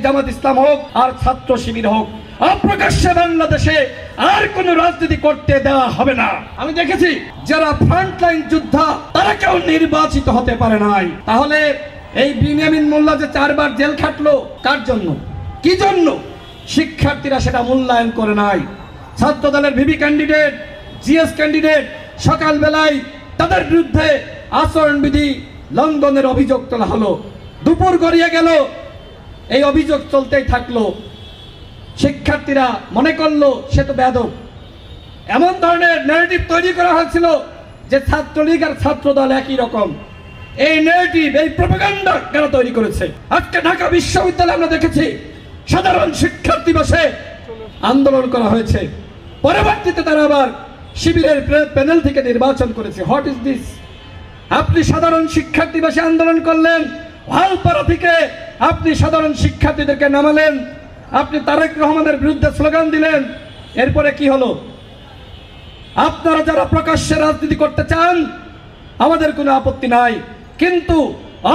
জামাত ইসলাম হোক আর ছাত্র শিবির হোক, অপ্রকাশ্যে বাংলাদেশে আর কোনো রাজনীতি করতে দেওয়া হবে না। আমি দেখেছি যারা ফ্রন্টলাইন যোদ্ধা তারা কেউ নির্বাচিত হতে পারে নাই। তাহলে এই বিনিয়ামিন মোল্লা যে 4 বার জেল খাটলো কার জন্য, কি জন্য? শিক্ষার্থীরা সেটা মূল্যায়ন করে নাই। ছাত্র দলের ভিভি ক্যান্ডিডেট, জিএস ক্যান্ডিডেট সকালবেলায় তাদের বিরুদ্ধে আচরণবিধি লঙ্ঘনের অভিযোগ তোলা হলো। দুপুর গড়িয়ে গেল, এই অভিযোগ চলতেই থাকলো। শিক্ষার্থীরা মনে করলো সে তো বেয়াদব। এমন ধরনের ন্যারেটিভ তৈরি করা হয়েছিল যে ছাত্রলীগ আর ছাত্র দল একই রকম। এই ন্যারেটিভ, এই প্রপাগান্ডা কারা তৈরি করেছে? আজকে ঢাকা বিশ্ববিদ্যালয়ে আমরা দেখেছি সাধারণ শিক্ষার্থী বসে আন্দোলন করা হয়েছে। পরবর্তীতে তারা আবার শিবিরের প্যানেল থেকে নির্বাচন করেছে। What is this? আপনি সাধারণ শিক্ষার্থী বসে আন্দোলন করলেন, ভালপাড়া থেকে আপনি সাধারণ শিক্ষার্থীদেরকে নামালেন, আপনি তারেক রহমানের বিরুদ্ধে স্লোগান দিলেন। এরপরে কি হলো? আপনারা যারা প্রকাশ্যে রাজনীতি করতে চান আমাদের কোনো আপত্তি নাই, কিন্তু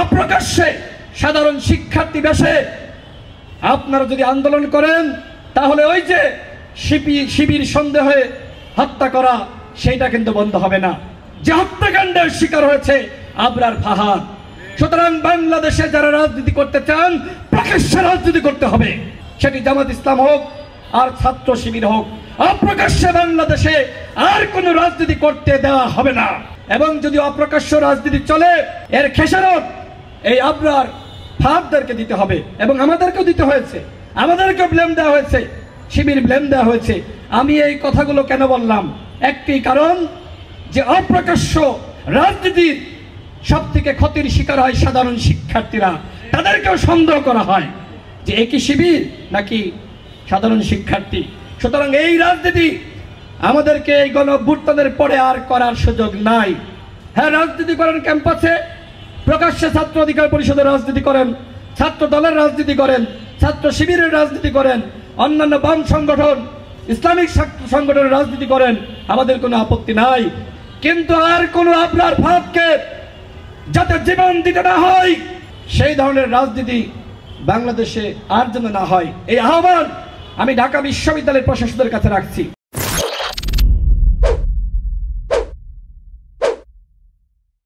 অপ্রকাশ্যে সাধারণ শিক্ষার্থী বেশে আপনারা যদি আন্দোলন করেন তাহলে ওই যে শিবির সন্দেহে হত্যা করা সেইটা কিন্তু বন্ধ হবে না, যে হত্যাকাণ্ডের শিকার হয়েছে আবরার ফাহাদ। সুতরাং বাংলাদেশে যারা রাজনীতি করতে চান প্রকাশ্যে রাজনীতি করতে হবে, সেটি জামাত ইসলাম হোক আর ছাত্র শিবির হোক। অপ্রকাশ্যে বাংলাদেশে আর কোনো রাজনীতি করতে দেওয়া হবে না। এবং যদি অপ্রকাশ্য রাজনীতি চলে এর খেসারত এই আবরার ফাহাদদেরকে দিতে হবে, এবং আমাদেরকেও দিতে হয়েছে। আমাদেরকেও ব্লেম দেওয়া হয়েছে, শিবির ব্লেম দেওয়া হয়েছে। আমি এই কথাগুলো কেন বললাম? একটি কারণ, যে অপ্রকাশ্য রাজনীতির সব থেকে ক্ষতির শিকার হয় সাধারণ শিক্ষার্থীরা। তাদেরকেও সন্দেহ করা হয় যে একই শিবির নাকি সাধারণ শিক্ষার্থী। সুতরাং এই রাজনীতি আমাদেরকে এই গণঅভ্যুত্থানের পরে আর করার সুযোগ নাই। হ্যাঁ, রাজনীতি করেন ক্যাম্পাসে, প্রকাশ্যে ছাত্র অধিকার পরিষদের রাজনীতি করেন, ছাত্র দলের রাজনীতি করেন, ছাত্র শিবিরের রাজনীতি করেন, অন্যান্য বাম সংগঠন, ইসলামিক সংগঠনের রাজনীতি করেন, আমাদের কোনো আপত্তি নাই। কিন্তু আর কোনো আপনার ফাঁদকে যাতে জীবন দিতে না হয় সেই ধরনের রাজনীতি বাংলাদেশে আর যেন না হয়, এই আহ্বান আমি ঢাকা বিশ্ববিদ্যালয়ের প্রশাসনের কাছে রাখছি।